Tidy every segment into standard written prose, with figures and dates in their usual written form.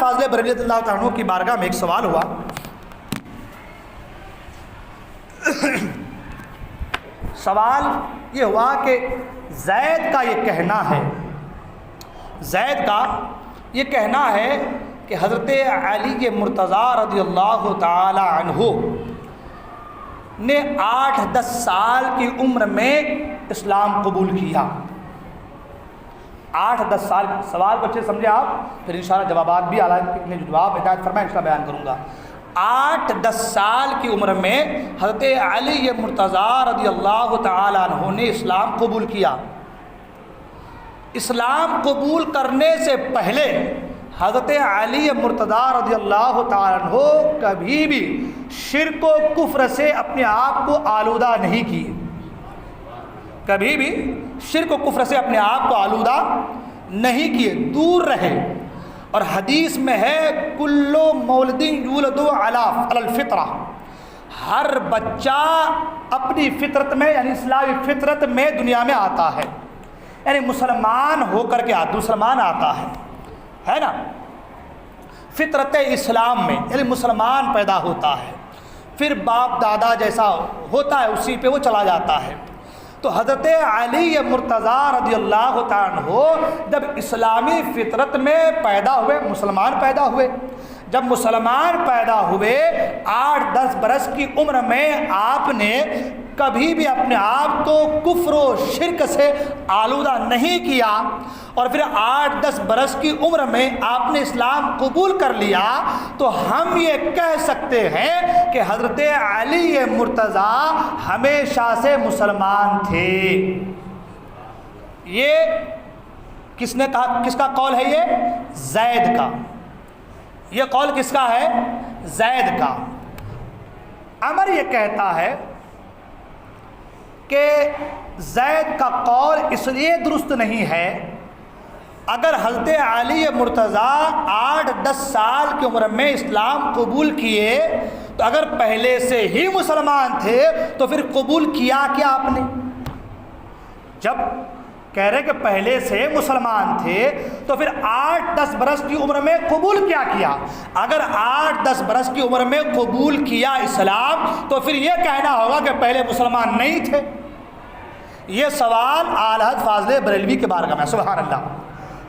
فاضل بریلوی رضی اللہ تعالیٰ عنہ کی بارگاہ میں ایک سوال ہوا. سوال یہ ہوا کہ زید کا یہ کہنا ہے کہ حضرت علی مرتضیٰ رضی اللہ تعالی عنہ نے 8-10 سال کی عمر میں اسلام قبول کیا. 8-10 سال. سوال کو اچھے سمجھے آپ, پھر انشاءاللہ جوابات بھی اعلیٰ نے جو جواب ہدایت فرمائے انشاءاللہ بیان کروں گا. 8-10 سال کی عمر میں حضرت علی مرتضیٰ رضی اللہ تعالی عنہ نے اسلام قبول کیا. اسلام قبول کرنے سے پہلے حضرت علی مرتضیٰ رضی اللہ تعالی عنہ کبھی بھی شرک و کفر سے اپنے آپ کو آلودہ نہیں کیے. کبھی بھی شرک و کفر سے اپنے آپ کو آلودہ نہیں کیے, دور رہے. اور حدیث میں ہے کل مولد یولد علی الفطرہ, ہر بچہ اپنی فطرت میں یعنی اسلامی فطرت میں دنیا میں آتا ہے, یعنی مسلمان ہو کر کے مسلمان آتا ہے نا, فطرت اسلام میں یعنی مسلمان پیدا ہوتا ہے, پھر باپ دادا جیسا ہوتا ہے اسی پہ وہ چلا جاتا ہے. تو حضرت علی مرتضیٰ رضی اللہ تعالیٰ عنہ جب اسلامی فطرت میں پیدا ہوئے, مسلمان پیدا ہوئے, جب مسلمان پیدا ہوئے 8-10 برس کی عمر میں آپ نے کبھی بھی اپنے آپ کو کفر و شرک سے آلودہ نہیں کیا, اور پھر 8-10 برس کی عمر میں آپ نے اسلام قبول کر لیا, تو ہم یہ کہہ سکتے ہیں کہ حضرت علی مرتضیٰ ہمیشہ سے مسلمان تھے. یہ کس نے کہا, کس کا قول ہے؟ یہ زید کا. یہ قول کس کا ہے؟ زید کا. عمر یہ کہتا ہے کہ زید کا قول اس لیے درست نہیں ہے, اگر حضرت علی مرتضیٰ 8-10 سال کی عمر میں اسلام قبول کیے تو اگر پہلے سے ہی مسلمان تھے تو پھر قبول کیا کیا آپ نے؟ جب کہہ رہے کہ پہلے سے مسلمان تھے تو پھر 8-10 برس کی عمر میں قبول کیا؟ اگر 8-10 برس کی عمر میں قبول کیا اسلام تو پھر یہ کہنا ہوگا کہ پہلے مسلمان نہیں تھے. یہ سوال اعلیٰ حضرت فاضل بریلوی کے بارگاہ میں. سبحان اللہ.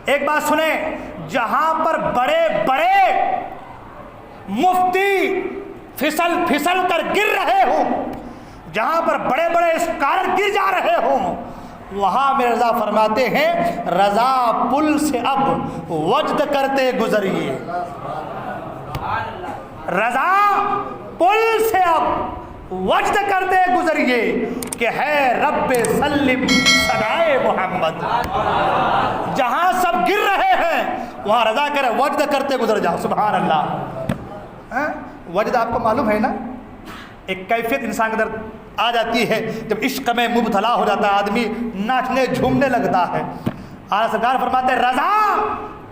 ایک بات سنیں, جہاں پر بڑے بڑے مفتی پھسل کر گر رہے ہوں, جہاں پر بڑے بڑے اسکالر گر جا رہے ہوں, وہاں میرے رضا فرماتے ہیں رضا پل سے اب وجد کرتے گزریے. رضا پل سے اب وجد کرتے گزریے کہ ہے رب سلم صدائے محمد. جہاں سب گر رہے ہیں وہاں رضا کرے وجد کرتے گزر جاؤ. سبحان اللہ. وجد آپ کو معلوم ہے نا, ایک کیفیت انسان کے اندر آ جاتی ہے جب عشق میں مبتلا ہو جاتا ہے, آدمی ناچنے جھومنے لگتا ہے. اعلیٰ سرکار فرماتے ہیں رضا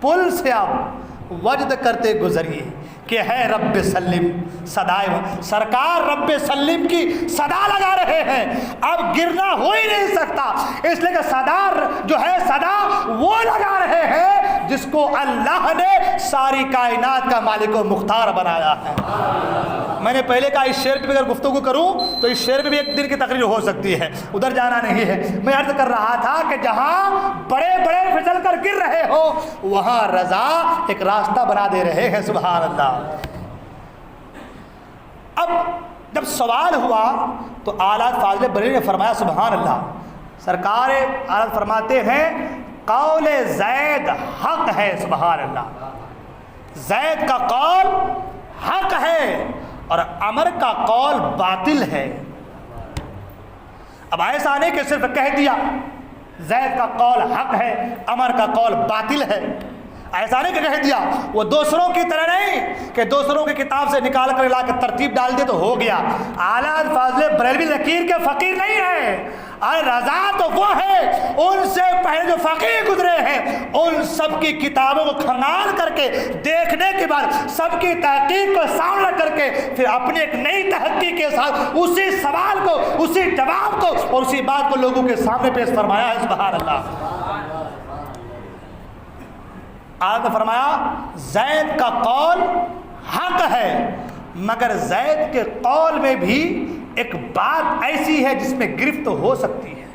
پل سے آپ وجد کرتے گزریے کہ ہے رب سلم صدائے. سرکار رب سلم کی صدا لگا رہے ہیں, اب گرنا ہو ہی نہیں سکتا, اس لیے کہ صدا جو ہے صدا وہ لگا رہے ہیں جس کو اللہ نے ساری کائنات کا مالک و مختار بنایا ہے. میں نے پہلے کہا اس شعر پہ اگر گفتگو کروں تو اس شعر پہ بھی ایک دن کی تقریر ہو سکتی ہے, ادھر جانا نہیں ہے. میں عرض کر رہا تھا کہ جہاں بڑے بڑے پھسل کر گر رہے ہو وہاں رضا ایک راستہ بنا دے رہے ہیں. سبحان اللہ. اب جب سوال ہوا تو اعلیٰ فاضل بریلوی نے فرمایا سبحان اللہ. سرکار اعلیٰ فرماتے ہیں قول زید حق ہے. سبحان اللہ. زید کا قول حق ہے اور عمر کا قول باطل ہے. اب ایسا نہیں کہ صرف کہہ دیا زید کا قول حق ہے عمر کا قول باطل ہے, ایسا نہیں کہ کہہ دیا. وہ دوسروں کی طرح نہیں کہ دوسروں کی کتاب سے نکال کر لا کے ترتیب ڈال دے تو ہو گیا. اعلیٰ فاضل بریلوی لکیر کے فقیر نہیں ہے, رضا تو وہ ہے ان سے پہلے جو فقیر گزرے ہیں ان سب کی کتابوں کو کھنگال کر کے دیکھنے کے بعد سب کی تحقیق کو سامنے کر کے پھر اپنی ایک نئی تحقیق کے ساتھ اسی سوال کو, اسی جواب کو اور اسی بات کو لوگوں کے سامنے پیش فرمایا ہے. سبحان اللہ. آپ نے فرمایا زید کا قول حق ہے، مگر زید کے قول میں بھی ایک بات ایسی ہے جس میں گرفت ہو سکتی ہے،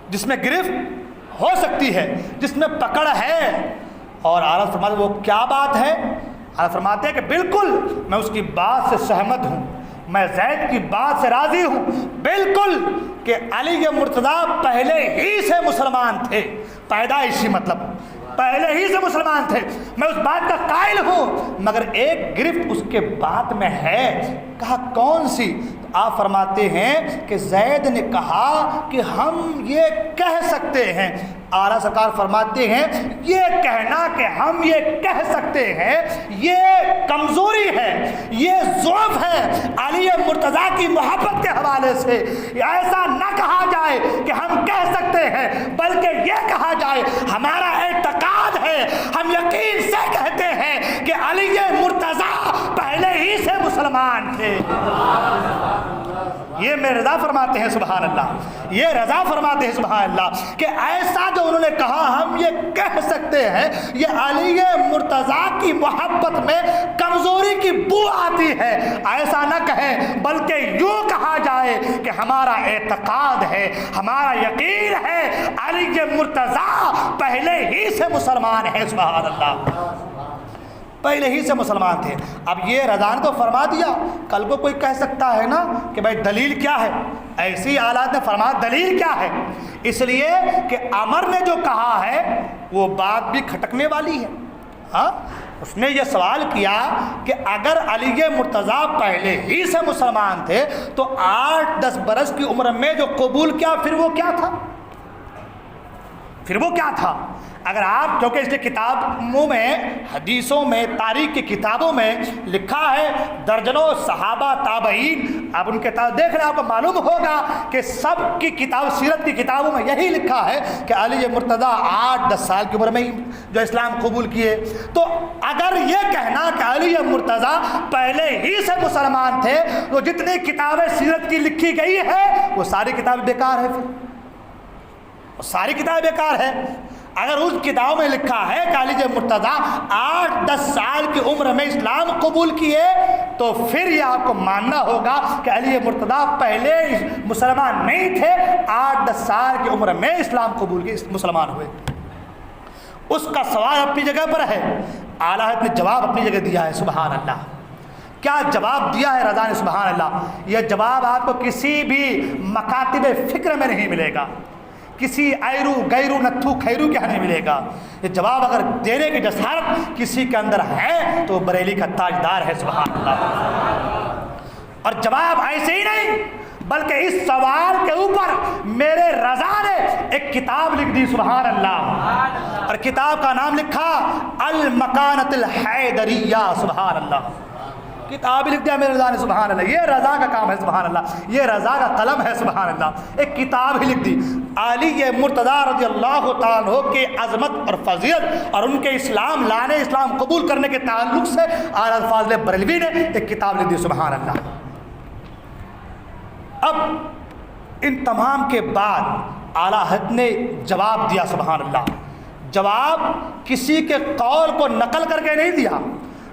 جس میں گرفت ہو سکتی ہے، جس میں پکڑ ہے۔ اور اعلیٰ فرماتے وہ کیا بات ہے؟ اعلیٰ فرماتے ہیں کہ بالکل میں اس کی بات سے سہمت ہوں، میں زید کی بات سے راضی ہوں بالکل کہ علی مرتضیٰ پہلے ہی سے مسلمان تھے، پیدائشی مطلب پہلے ہی سے مسلمان تھے، میں اس بات کا قائل ہوں، مگر ایک گرفت اس کے بات میں ہے۔ کہا کون سی؟ تو آپ فرماتے ہیں کہ زید نے کہا کہ ہم یہ کہہ سکتے ہیں، اعلیٰ سرکار فرماتے ہیں یہ کہنا کہ ہم یہ کہہ سکتے ہیں یہ کمزوری ہے، یہ ضعف ہے علی مرتضیٰ کی محبت کے حوالے سے۔ ایسا نہ کہا جائے کہ ہم کہہ سکتے ہیں، بلکہ یہ کہا جائے ہمارا اعتقاد ہے، ہم یقین سے کہتے ہیں کہ علی مرتضیٰ پہلے ہی سے مسلمان تھے۔ یہ میں رضا فرماتے ہیں سبحان اللہ، یہ رضا فرماتے ہیں سبحان اللہ کہ ایسا جو انہوں نے کہا ہم یہ کہہ سکتے ہیں، یہ علی مرتضیٰ کی محبت میں کمزوری کی بو آتی ہے۔ ایسا نہ کہیں بلکہ یوں کہا جائے کہ ہمارا اعتقاد ہے، ہمارا یقین ہے علی مرتضیٰ پہلے ہی سے مسلمان ہے، سبحان اللہ، پہلے ہی سے مسلمان تھے۔ اب یہ رضا نے تو فرما دیا، کل کو کوئی کہہ سکتا ہے نا کہ بھائی دلیل کیا ہے؟ ایسی آلات نے فرمایا دلیل کیا ہے؟ اس لیے کہ عمر نے جو کہا ہے وہ بات بھی کھٹکنے والی ہے۔ ہاں اس نے یہ سوال کیا کہ اگر علی مرتضیٰ پہلے ہی سے مسلمان تھے تو 8-10 برس کی عمر میں جو قبول کیا پھر وہ کیا تھا؟ پھر وہ کیا تھا؟ اگر آپ کیونکہ اس لیے کتابوں میں، حدیثوں میں، تاریخ کی کتابوں میں لکھا ہے درجنوں صحابہ تابعین، آپ ان کے دیکھ رہے آپ کو معلوم ہوگا کہ سب کی کتاب سیرت کی کتابوں میں یہی لکھا ہے کہ علی مرتضیٰ 8-10 سال کی عمر میں ہی جو اسلام قبول کیے۔ تو اگر یہ کہنا کہ علی مرتضیٰ پہلے ہی سے مسلمان تھے تو جتنی کتابیں سیرت کی لکھی گئی ہے وہ ساری کتابیں بیکار ہے، پھر وہ ساری کتابیں بیکار ہے۔ اگر اس کتابوں میں لکھا ہے کہ علی مرتضیٰ 8-10 سال کی عمر میں اسلام قبول کیے تو پھر یہ آپ کو ماننا ہوگا کہ علی مرتضیٰ پہلے مسلمان نہیں تھے، 8-10 سال کی عمر میں اسلام قبول کیے، مسلمان ہوئے۔ اس کا سوال اپنی جگہ پر ہے، اعلیٰ حضرت نے جواب اپنی جگہ دیا ہے، سبحان اللہ۔ کیا جواب دیا ہے رضا نے؟ سبحان اللہ، یہ جواب آپ کو کسی بھی مکاتب فکر میں نہیں ملے گا، کسی ایرو گیرو نتھو خیرو کے نہیں ملے گا۔ یہ جواب اگر دینے کی جسارت کسی کے اندر ہے تو بریلی کا تاجدار ہے، سبحان اللہ۔ اور جواب ایسے ہی نہیں بلکہ اس سوال کے اوپر میرے رضا نے ایک کتاب لکھ دی، سبحان اللہ، اور کتاب کا نام لکھا المکانۃ الحیدریہ، سبحان اللہ، کتاب لکھ دیا میرے رضا نے، سبحان اللہ۔ یہ رضا کا کام ہے، سبحان اللہ، یہ رضا کا قلم ہے، سبحان اللہ۔ ایک کتاب ہی لکھ دی علی مرتضیٰ رضی اللہ تعالیٰ عنہ کی عظمت اور فضیلت اور ان کے اسلام لانے، اسلام قبول کرنے کے تعلق سے اعلیٰ فاضل بریلوی نے ایک کتاب لکھ دی، سبحان اللہ۔ اب ان تمام کے بعد اعلیٰ حضرت نے جواب دیا، سبحان اللہ۔ جواب کسی کے قول کو نقل کر کے نہیں دیا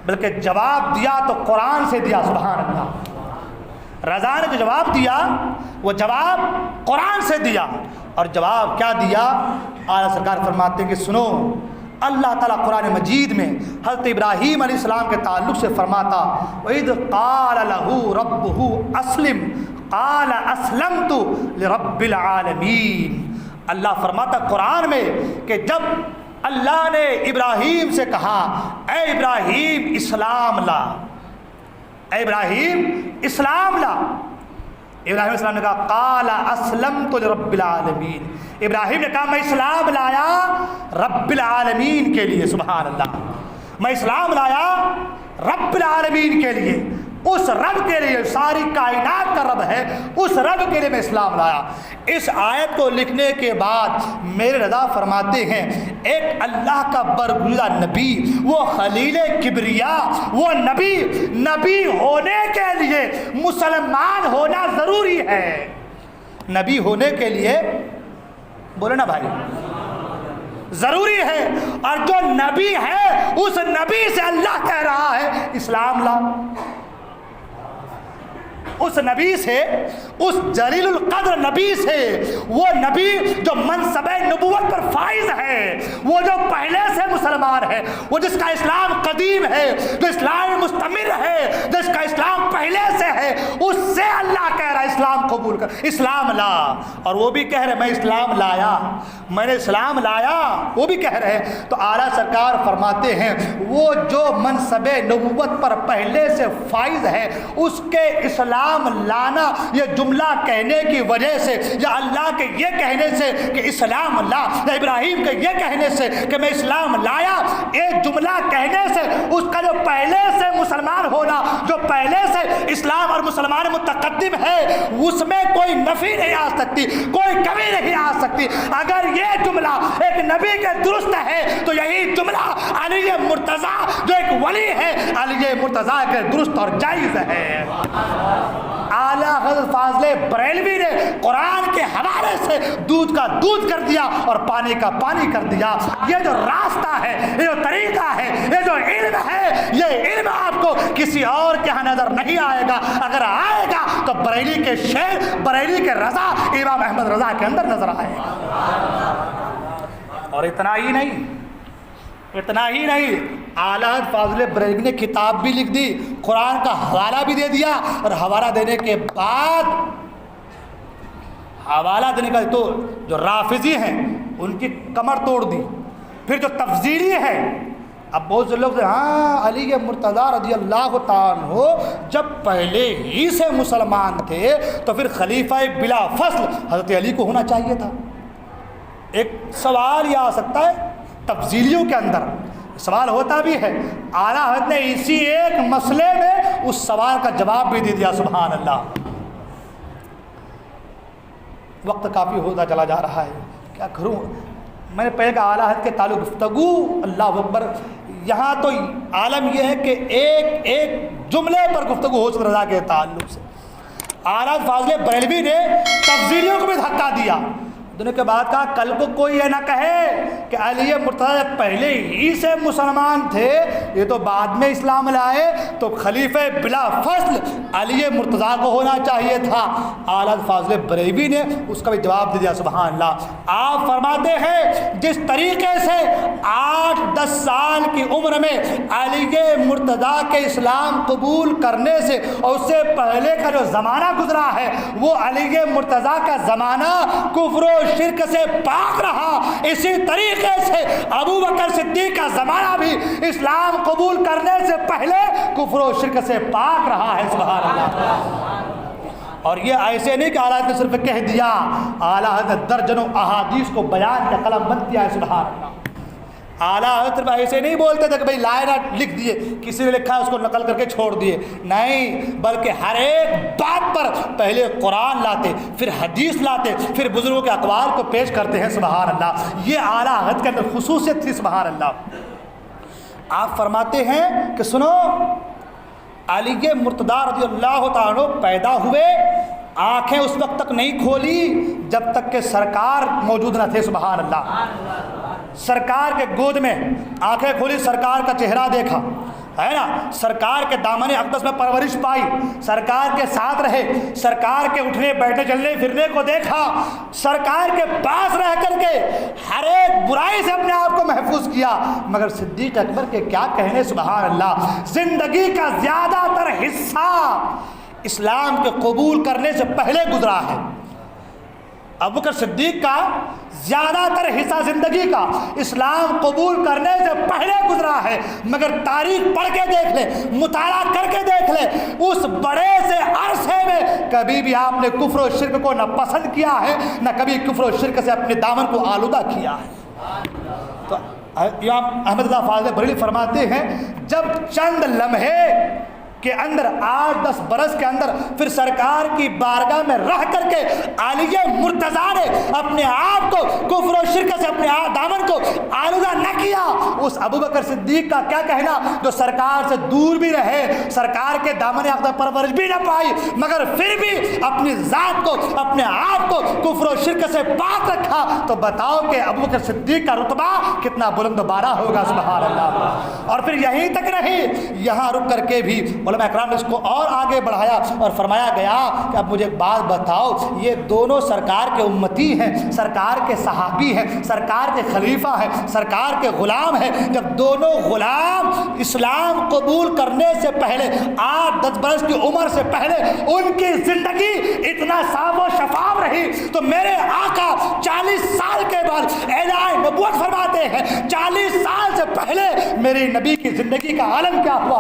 بلکہ جواب دیا تو قرآن سے دیا، سبحان اللہ۔ رضا نے جو جواب دیا وہ جواب قرآن سے دیا، اور جواب کیا دیا؟ اعلیٰ سرکار فرماتے ہیں کہ سنو، اللہ تعالیٰ قرآن مجید میں حضرت ابراہیم علیہ السلام کے تعلق سے فرماتا وَإِذْ قَالَ لَهُ رَبُّهُ أَسْلِمْ قَالَ أَسْلَمْتُ لِرَبِّ الْعَالَمِينَ۔ اللہ فرماتا قرآن میں کہ جب اللہ نے ابراہیم سے کہا اے ابراہیم اسلام لا، اے ابراہیم اسلام لا، ابراہیم علیہ السلام نے کہا قال اسلمت لرب العالمین، ابراہیم نے کہا میں اسلام لایا رب العالمین کے لیے، سبحان اللہ، میں اسلام لایا رب العالمین کے لیے، اس رب کے لیے، ساری کائنات کا رب ہے، اس رب کے لیے میں اسلام لایا۔ اس آیت کو لکھنے کے بعد میرے رضا فرماتے ہیں ایک اللہ کا برگزیدہ نبی، وہ خلیل کبریا، وہ نبی ہونے کے لیے مسلمان ہونا ضروری ہے۔ نبی ہونے کے لیے بولے نا بھائی، ضروری ہے، اور جو نبی ہے اس نبی سے اللہ کہہ رہا ہے اسلام لا۔ اس نبی سے، اس جلیل القدر نبی سے، وہ نبی جو منصب نبوت پر فائز ہے، وہ جو پہلے سے مسلمان ہے، وہ جس کا اسلام قدیم ہے، جو اسلام مستمر ہے، جس کا اسلام پہلے سے ہے، اس سے اللہ کہہ رہا ہے اسلام قبول کر، اسلام لا۔ اور وہ بھی کہہ رہے میں اسلام لایا، میں نے اسلام لایا، وہ بھی کہہ رہے ہیں۔ تو اعلیٰ سرکار فرماتے ہیں وہ جو منصب نبوت پر پہلے سے فائز ہے، اس کے اسلام لانا، یہ جملہ کہنے کی وجہ سے، یا اللہ کے یہ کہنے سے کہ اسلام لا، یا ابراہیم کے یہ کہنے سے کہ میں اسلام لایا، ایک جملہ کہنے سے اس کا جو پہلے سے مسلمان ہونا، جو پہلے سے اسلام اور مسلمان متقدم ہے، اس میں کوئی نفی نہیں آ سکتی، کوئی کمی نہیں آ سکتی۔ اگر یہ جملہ ایک نبی کے درست ہے تو یہی جملہ علی مرتضیٰ جو ایک ولی ہے، علی مرتضیٰ کے درست اور جائز ہے۔ اعلیٰ حضرت فاضل بریلوی نے قرآن کے حوالے سے دودھ کا دودھ کر دیا اور پانی کا پانی کر دیا۔ یہ جو راستہ ہے، یہ جو طریقہ ہے، یہ جو علم ہے، یہ علم آپ کو کسی اور کے ہاں نظر نہیں آئے گا۔ اگر آئے گا تو بریلی کے شیر، بریلی کے رضا، امام احمد رضا کے اندر نظر آئے گا۔ اور اتنا ہی نہیں، اتنا ہی نہیں، اعلیٰ فاضل بریلوی نے کتاب بھی لکھ دی، قرآن کا حوالہ بھی دے دیا، اور حوالہ دینے کے بعد، حوالہ دینے کا تو جو رافضی ہیں ان کی کمر توڑ دی۔ پھر جو تفضیلی ہے، اب بہت سے لوگ ہاں علی مرتضیٰ رضی اللہ تعالیٰ عنہ جب پہلے ہی سے مسلمان تھے تو پھر خلیفہ بلا فصل حضرت علی کو ہونا چاہیے تھا۔ ایک سوال یہ آ سکتا ہے تفضیلیوں کے اندر، سوال ہوتا بھی ہے، اعلیٰ حضرت نے اسی ایک مسئلے میں اس سوال کا جواب بھی دے دیا۔ سبحان اللہ۔ وقت کافی ہوتا چلا جا رہا ہے، کیا کروں؟ میں نے پہلے کہا اعلیٰ حضرت کے تعلق گفتگو، اللہ اکبر، یہاں تو عالم یہ ہے کہ ایک ایک جملے پر گفتگو ہو سکتا رضا کے تعلق سے۔ اعلیٰ فاضل بریلوی نے تفضیلیوں کو بھی دھکا دیا، دنیا کے بعد کہا کل کو کوئی یہ نہ کہے کہ علی مرتضیٰ پہلے ہی سے مسلمان تھے، یہ تو بعد میں اسلام لائے، تو خلیفہ بلا فصل علی مرتضیٰ کو ہونا چاہیے تھا۔ اعلیٰ فاضل بریلوی نے اس کا بھی جواب دے دیا۔ سبحان اللہ۔ آپ فرماتے ہیں جس طریقے سے 8-10 سال کی عمر میں علی مرتضیٰ کے اسلام قبول کرنے سے اور اس سے پہلے کا جو زمانہ گزرا ہے وہ علی مرتضیٰ کا زمانہ کفر و شرک سے پاک رہا، اسی طریقے سے ابو بکر صدیق کا زمانہ بھی اسلام قبول کرنے سے پہلے کفر و شرک سے پاک رہا ہے۔ سبحان اللہ۔ اور یہ ایسے نہیں کہ اعلیٰ نے صرف کہہ دیا، اعلیٰ نے درجنوں احادیث کو بیان کا قلم بند کیا ہے۔ سبحان اللہ۔ اعلیٰ حضرت ایسے نہیں بولتے تھے کہ بھائی لائنہ لکھ دیے، کسی نے لکھا ہے اس کو نقل کر کے چھوڑ دیے، نہیں، بلکہ ہر ایک بات پر پہلے قرآن لاتے، پھر حدیث لاتے، پھر بزرگوں کے اقوال کو پیش کرتے ہیں۔ سبحان اللہ۔ یہ اعلیٰ حضرت کے اندر خصوصیت تھی۔ سبحان اللہ۔ آپ فرماتے ہیں کہ سنو، علی مرتضیٰ رضی اللہ تعالیٰ پیدا ہوئے، آنکھیں اس وقت تک نہیں کھولی جب تک کہ سرکار موجود نہ تھے۔ سبحان اللہ۔ سرکار کے گود میں آنکھیں کھولی، سرکار کا چہرہ دیکھا، ہے نا، سرکار کے دامن اقدس میں پرورش پائی، سرکار کے ساتھ رہے، سرکار کے اٹھنے بیٹھنے چلنے پھرنے کو دیکھا، سرکار کے پاس رہ کر کے ہر ایک برائی سے اپنے آپ کو محفوظ کیا۔ مگر صدیق اکبر کے کیا کہنے، سبحان اللہ، زندگی کا زیادہ تر حصہ اسلام کے قبول کرنے سے پہلے گزرا ہے۔ ابو بکر صدیق کا زیادہ تر حصہ زندگی کا اسلام قبول کرنے سے پہلے گزرا ہے، مگر تاریخ پڑھ کے دیکھ لیں، مطالعہ کر کے دیکھ لیں، اس بڑے سے عرصے میں کبھی بھی آپ نے کفر و شرک کو نہ پسند کیا ہے، نہ کبھی کفر و شرک سے اپنے دامن کو آلودہ کیا ہے۔ تو امام احمد رضا فاضل بریلوی فرماتے ہیں جب چند لمحے کے اندر 8-10 برس کے اندر پھر سرکار کی بارگاہ میں رہ کر کے علی مرتضیٰ نے اپنے آپ کو کفر و شرک سے اپنے دامن کو آلودہ نہ کیا، اس ابوبکر صدیق کا کیا کہنا جو سرکار سے دور بھی رہے، سرکار کے دامن اقدام پرورش بھی نہ پائی، مگر پھر بھی اپنی ذات کو اپنے آپ کو کفر و شرک سے پاک رکھا، تو بتاؤ کہ ابوبکر صدیق کا رتبہ کتنا بلند و بالا ہوگا، سبحان اللہ۔ اور پھر یہیں تک نہیں، یہاں رک کر کے بھی علماء اکرام نے اس کو اور آگے بڑھایا اور فرمایا گیا کہ اب مجھے ایک بات بتاؤ، یہ دونوں سرکار کے امتی ہیں، سرکار کے صحابی ہیں، سرکار کے خلیفہ ہیں، سرکار کے غلام ہیں، جب دونوں غلام اسلام قبول کرنے سے پہلے 8-10 برس کی عمر سے پہلے ان کی زندگی اتنا صاف و شفاف رہی، تو میرے آقا 40 سال کے بعد اعلان نبوت فرماتے ہیں 40 سال سے پہلے میری نبی کی زندگی کا عالم کیا ہوا ہو۔